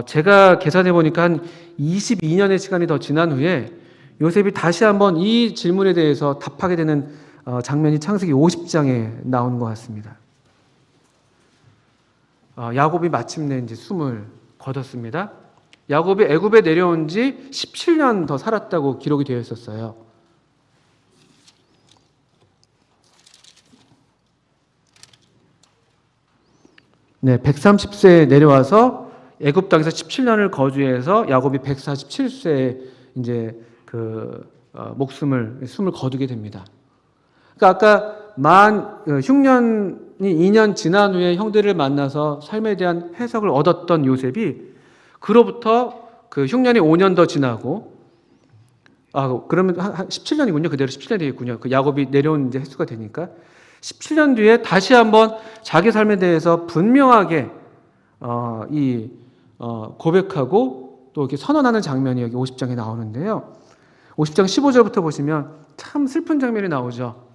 제가 계산해 보니까 한 22년의 시간이 더 지난 후에 요셉이 다시 한번 이 질문에 대해서 답하게 되는 장면이 창세기 50장에 나오는 것 같습니다. 야곱이 마침내 이제 숨을 거뒀습니다. 야곱이 애굽에 내려온 지 17년 더 살았다고 기록이 되어 있었어요. 네, 130세에 내려와서 애굽 땅에서 17년을 거주해서 야곱이 147세에 이제 숨을 거두게 됩니다. 그러니까 아까 흉년이 2년 지난 후에 형들을 만나서 삶에 대한 해석을 얻었던 요셉이 그로부터 그 흉년이 5년 더 지나고 그러면 한 17년이군요. 그대로 17년이 되겠군요. 그 야곱이 내려온 이제 횟수가 되니까 17년 뒤에 다시 한번 자기 삶에 대해서 분명하게 고백하고 또 이렇게 선언하는 장면이 여기 50장에 나오는데요. 50장 15절부터 보시면 참 슬픈 장면이 나오죠.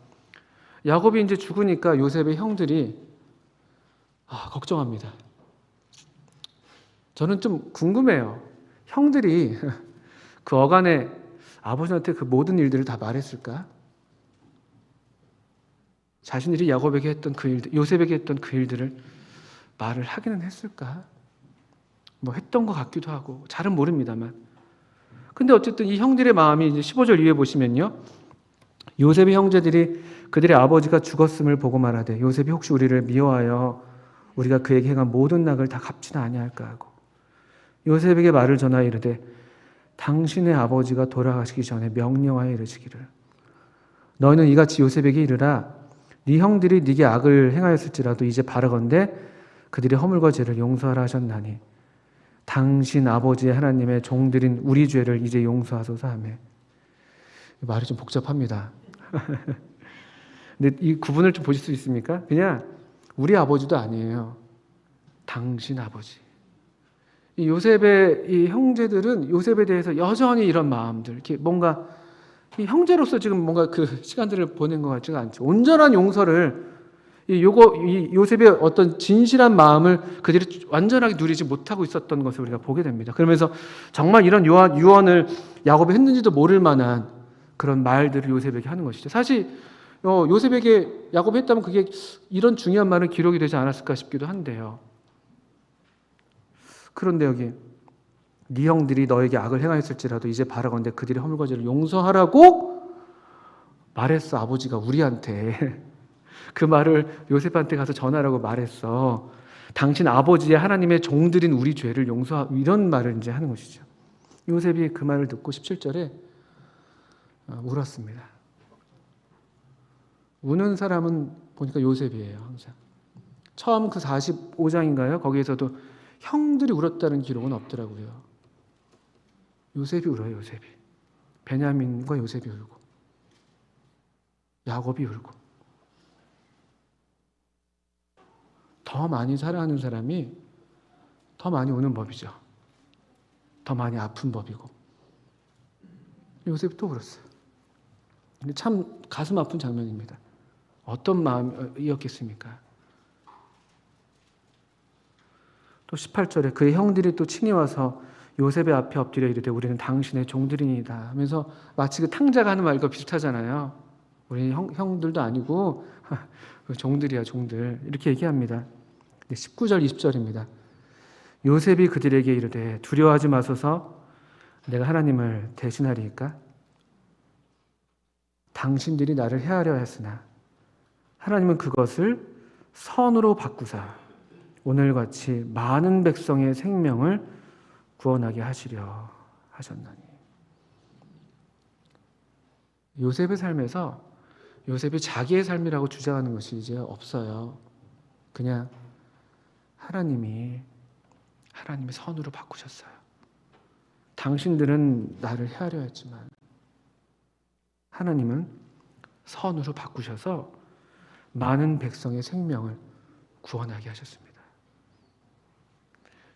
야곱이 이제 죽으니까 요셉의 형들이 걱정합니다. 저는 좀 궁금해요. 형들이 그 어간에 아버지한테 그 모든 일들을 다 말했을까? 자신들이 야곱에게 했던 그 일들, 요셉에게 했던 그 일들을 말을 하기는 했을까? 뭐 했던 것 같기도 하고 잘은 모릅니다만. 근데 어쨌든 이 형들의 마음이 이제 15절 이후에 보시면요. 요셉의 형제들이 그들의 아버지가 죽었음을 보고 말하되 요셉이 혹시 우리를 미워하여 우리가 그에게 행한 모든 낙을 다 갚지는 아니할까 하고 요셉에게 말을 전하여 이르되 당신의 아버지가 돌아가시기 전에 명령하여 이르시기를 너희는 이같이 요셉에게 이르라 네 형들이 네게 악을 행하였을지라도 이제 바라건대 그들의 허물과 죄를 용서하라 하셨나니 당신 아버지의 하나님의 종들인 우리 죄를 이제 용서하소서 하며. 말이 좀 복잡합니다. 근데 이 구분을 좀 보실 수 있습니까? 그냥 우리 아버지도 아니에요. 당신 아버지. 이 요셉의 이 형제들은 요셉에 대해서 여전히 이런 마음들, 이렇게 뭔가 이 형제로서 지금 뭔가 그 시간들을 보낸 것 같지가 않죠. 온전한 용서를 이 요셉의 어떤 진실한 마음을 그들이 완전하게 누리지 못하고 있었던 것을 우리가 보게 됩니다. 그러면서 정말 이런 유언을 야곱이 했는지도 모를 만한 그런 말들을 요셉에게 하는 것이죠. 사실 요셉에게 야곱이 했다면 그게 이런 중요한 말은 기록이 되지 않았을까 싶기도 한데요. 그런데 여기 네 형들이 너에게 악을 행하였을지라도 이제 바라건대 그들의 허물거지를 용서하라고 말했어. 아버지가 우리한테 그 말을 요셉한테 가서 전하라고 말했어. 당신 아버지의 하나님의 종들인 우리 죄를 용서하고, 이런 말을 이제 하는 것이죠. 요셉이 그 말을 듣고 17절에 울었습니다. 우는 사람은 보니까 요셉이에요. 항상 처음 그 45장인가요? 거기에서도 형들이 울었다는 기록은 없더라고요. 요셉이 울어요. 요셉이. 베냐민과 요셉이 울고 야곱이 울고. 더 많이 사랑하는 사람이 더 많이 우는 법이죠. 더 많이 아픈 법이고. 요셉이 또 울었어요. 근데 참 가슴 아픈 장면입니다. 어떤 마음이었겠습니까? 또 18절에 그의 형들이 또 친히 와서 요셉의 앞에 엎드려 이르되 우리는 당신의 종들이니이다 하면서 마치 그 탕자가 하는 말과 비슷하잖아요. 우리 형들도 아니고 종들이야, 종들. 이렇게 얘기합니다. 19절 20절입니다. 요셉이 그들에게 이르되 두려워하지 마소서 내가 하나님을 대신하리이까? 당신들이 나를 해하려 했으나 하나님은 그것을 선으로 바꾸사 오늘같이 많은 백성의 생명을 구원하게 하시려 하셨나니. 요셉의 삶에서 요셉이 자기의 삶이라고 주장하는 것이 이제 없어요. 그냥 하나님이 선으로 바꾸셨어요. 당신들은 나를 헤아려 했지만 하나님은 선으로 바꾸셔서 많은 백성의 생명을 구원하게 하셨습니다.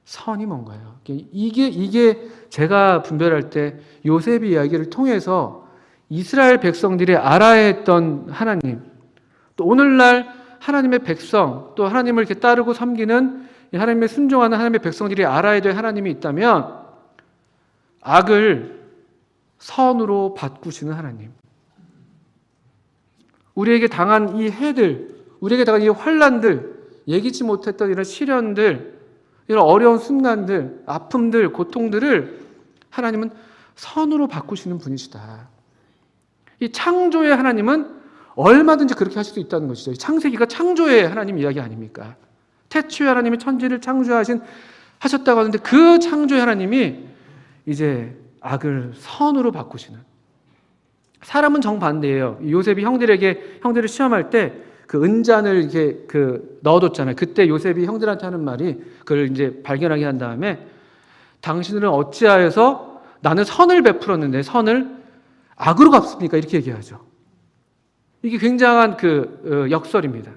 선이 뭔가요? 이게 제가 분별할 때 요셉의 이야기를 통해서 이스라엘 백성들이 알아야 했던 하나님, 또 오늘날 하나님의 백성, 또 하나님을 이렇게 따르고 섬기는 하나님의 순종하는 하나님의 백성들이 알아야 될 하나님이 있다면 악을 선으로 바꾸시는 하나님. 우리에게 당한 이 해들, 우리에게 당한 이 환난들, 예기치 못했던 이런 시련들, 이런 어려운 순간들, 아픔들, 고통들을 하나님은 선으로 바꾸시는 분이시다. 이 창조의 하나님은 얼마든지 그렇게 하실 수 있다는 것이죠. 창세기가 창조의 하나님 이야기 아닙니까? 태초의 하나님이 천지를 하셨다고 하는데 그 창조의 하나님이 이제 악을 선으로 바꾸시는. 사람은 정반대예요. 요셉이 형들을 시험할 때 그 은잔을 이렇게 넣어뒀잖아요. 그때 요셉이 형들한테 하는 말이 그걸 이제 발견하게 한 다음에 당신들은 어찌하여서 나는 선을 베풀었는데 선을 악으로 갚습니까? 이렇게 얘기하죠. 이게 굉장한 역설입니다.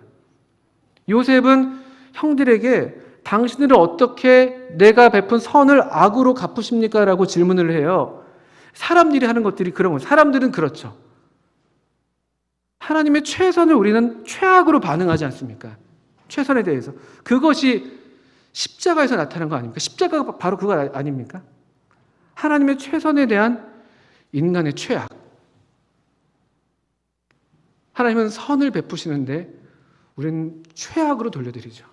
요셉은 형들에게 당신들은 어떻게 내가 베푼 선을 악으로 갚으십니까? 라고 질문을 해요. 사람들이 하는 것들이 그런 거예요. 사람들은 그렇죠. 하나님의 최선을 우리는 최악으로 반응하지 않습니까? 최선에 대해서. 그것이 십자가에서 나타난 거 아닙니까? 십자가가 바로 그거 아닙니까? 하나님의 최선에 대한 인간의 최악. 하나님은 선을 베푸시는데 우리는 최악으로 돌려드리죠.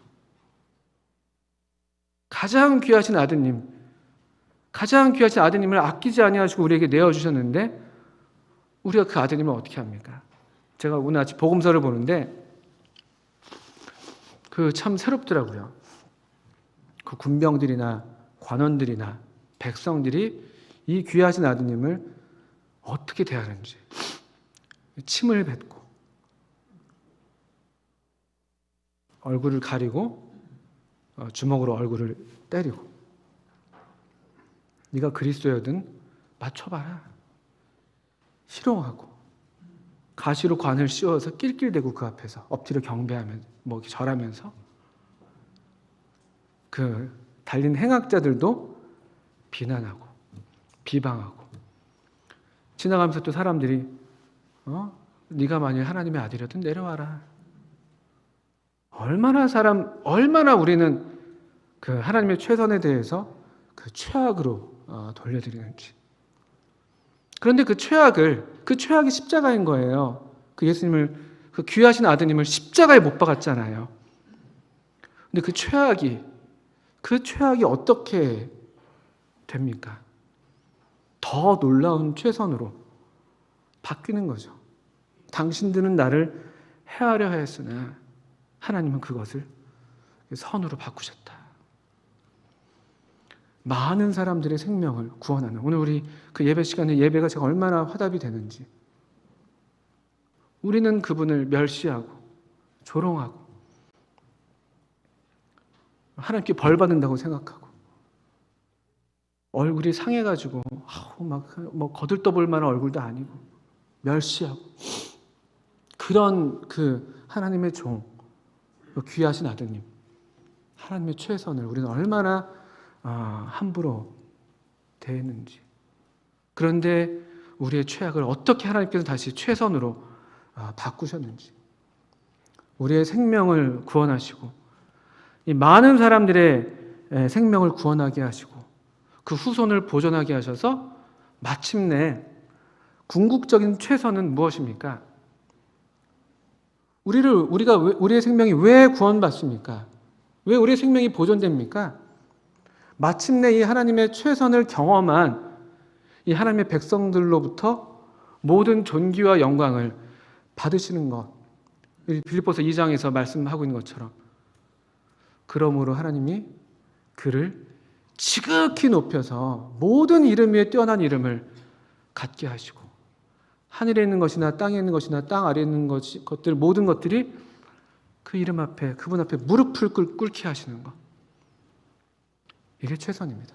가장 귀하신 아드님을 아끼지 아니하시고 우리에게 내어주셨는데 우리가 그 아드님을 어떻게 합니까? 제가 오늘 아침 복음서를 보는데 참 새롭더라고요. 그 군병들이나 관원들이나 백성들이 이 귀하신 아드님을 어떻게 대하는지. 침을 뱉고 얼굴을 가리고 주먹으로 얼굴을 때리고 네가 그리스도여든 맞춰봐라. 희롱하고 가시로 관을 씌워서 낄낄대고 그 앞에서 엎드려 경배하면서 절하면서 달린 행악자들도 비난하고 비방하고 지나가면서 또 사람들이 네가 만일 하나님의 아들이었든 내려와라. 얼마나 우리는 그 하나님의 최선에 대해서 그 최악으로 돌려드리는지. 그런데 그 최악이 십자가인 거예요. 그 예수님을, 그 귀하신 아드님을 십자가에 못 박았잖아요. 근데 그 최악이 어떻게 됩니까? 더 놀라운 최선으로 바뀌는 거죠. 당신들은 나를 해하려 하였으나 하나님은 그것을 선으로 바꾸셨다. 많은 사람들의 생명을 구원하는, 오늘 우리 그 예배 시간에 예배가 제가 얼마나 화답이 되는지, 우리는 그분을 멸시하고 조롱하고 하나님께 벌 받는다고 생각하고 얼굴이 상해가지고 막 거들떠볼 만한 얼굴도 아니고 멸시하고, 그런 그 하나님의 종, 그 귀하신 아드님, 하나님의 최선을 우리는 얼마나 함부로 대했는지. 그런데 우리의 최악을 어떻게 하나님께서 다시 최선으로 바꾸셨는지, 우리의 생명을 구원하시고 이 많은 사람들의 생명을 구원하게 하시고 그 후손을 보존하게 하셔서 마침내 궁극적인 최선은 무엇입니까? 우리의 생명이 왜 구원받습니까? 왜 우리의 생명이 보존됩니까? 마침내 이 하나님의 최선을 경험한 이 하나님의 백성들로부터 모든 존귀와 영광을 받으시는 것. 빌립보서 2장에서 말씀하고 있는 것처럼, 그러므로 하나님이 그를 지극히 높여서 모든 이름 위에 뛰어난 이름을 갖게 하시고, 하늘에 있는 것이나 땅에 있는 것이나 땅 아래에 있는 것들 모든 것들이 그 이름 앞에, 그분 앞에 무릎을 꿇게 하시는 것. 이게 최선입니다.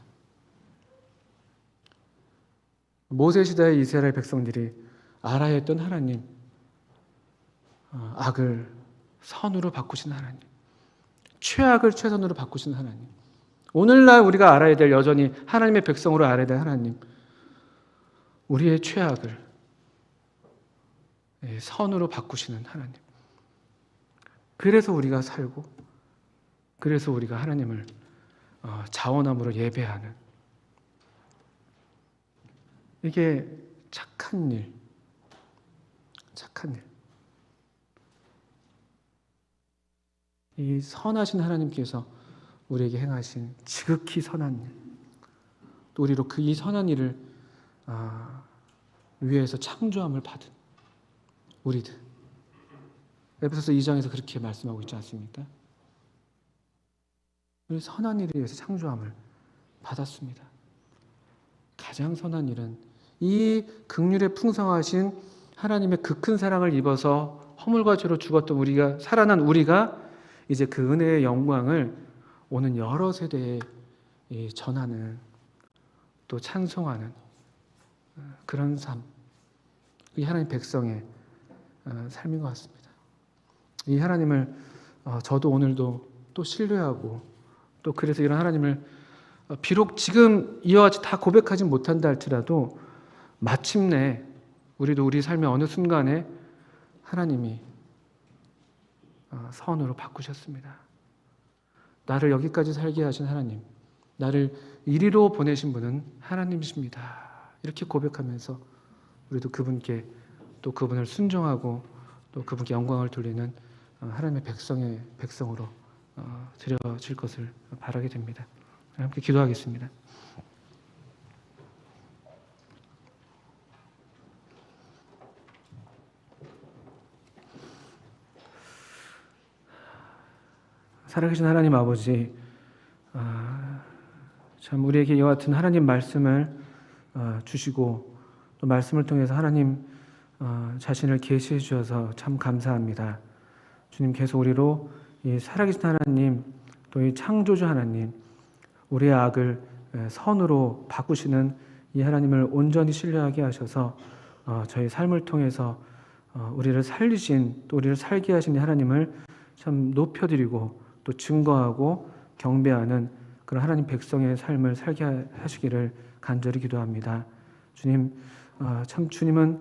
모세 시대의 이스라엘 백성들이 알아야 했던 하나님, 악을 선으로 바꾸시는 하나님, 최악을 최선으로 바꾸시는 하나님, 오늘날 우리가 알아야 될, 여전히 하나님의 백성으로 알아야 될 하나님, 우리의 최악을 선으로 바꾸시는 하나님. 그래서 우리가 살고, 그래서 우리가 하나님을 자원함으로 예배하는, 이게 착한 일. 이 선하신 하나님께서 우리에게 행하신 지극히 선한 일, 또 우리로 이 선한 일을 위해서 창조함을 받은 우리들, 에베소서 2장에서 그렇게 말씀하고 있지 않습니까? 우리 선한 일을 위해서 창조함을 받았습니다. 가장 선한 일은 이 긍휼에 풍성하신 하나님의 그 큰 사랑을 입어서 허물과 죄로 죽었던 우리가, 살아난 우리가 이제 그 은혜의 영광을 오는 여러 세대에 전하는, 또 찬송하는 그런 삶, 이 하나님 백성의 삶인 것 같습니다. 이 하나님을 저도 오늘도 또 신뢰하고, 또 그래서 이런 하나님을 비록 지금 이와 같이 다 고백하지 못한다 할지라도 마침내 우리도 우리 삶의 어느 순간에 하나님이 선으로 바꾸셨습니다. 나를 여기까지 살게 하신 하나님, 나를 이리로 보내신 분은 하나님이십니다. 이렇게 고백하면서 우리도 그분께, 또 그분을 순종하고 또 그분께 영광을 돌리는 하나님의 백성으로 드려질 것을 바라게 됩니다. 함께 기도하겠습니다. 살아계신 하나님 아버지, 참 우리에게 이와 같은 하나님 말씀을 주시고, 또 말씀을 통해서 하나님 자신을 계시해 주셔서 참 감사합니다. 주님께서 우리로 이 살아계신 하나님, 또 이 창조주 하나님, 우리의 악을 선으로 바꾸시는 이 하나님을 온전히 신뢰하게 하셔서 저희 삶을 통해서 우리를 살리신, 또 우리를 살게 하신 이 하나님을 참 높여드리고 또 증거하고 경배하는 그런 하나님 백성의 삶을 살게 하시기를 간절히 기도합니다. 주님, 참 주님은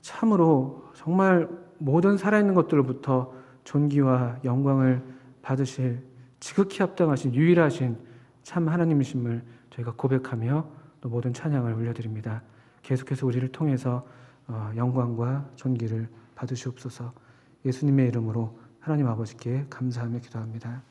참으로 정말 모든 살아있는 것들로부터 존귀와 영광을 받으실 지극히 합당하신 유일하신 참 하나님이심을 저희가 고백하며 또 모든 찬양을 올려드립니다. 계속해서 우리를 통해서 영광과 존귀를 받으시옵소서. 예수님의 이름으로 하나님 아버지께 감사하며 기도합니다.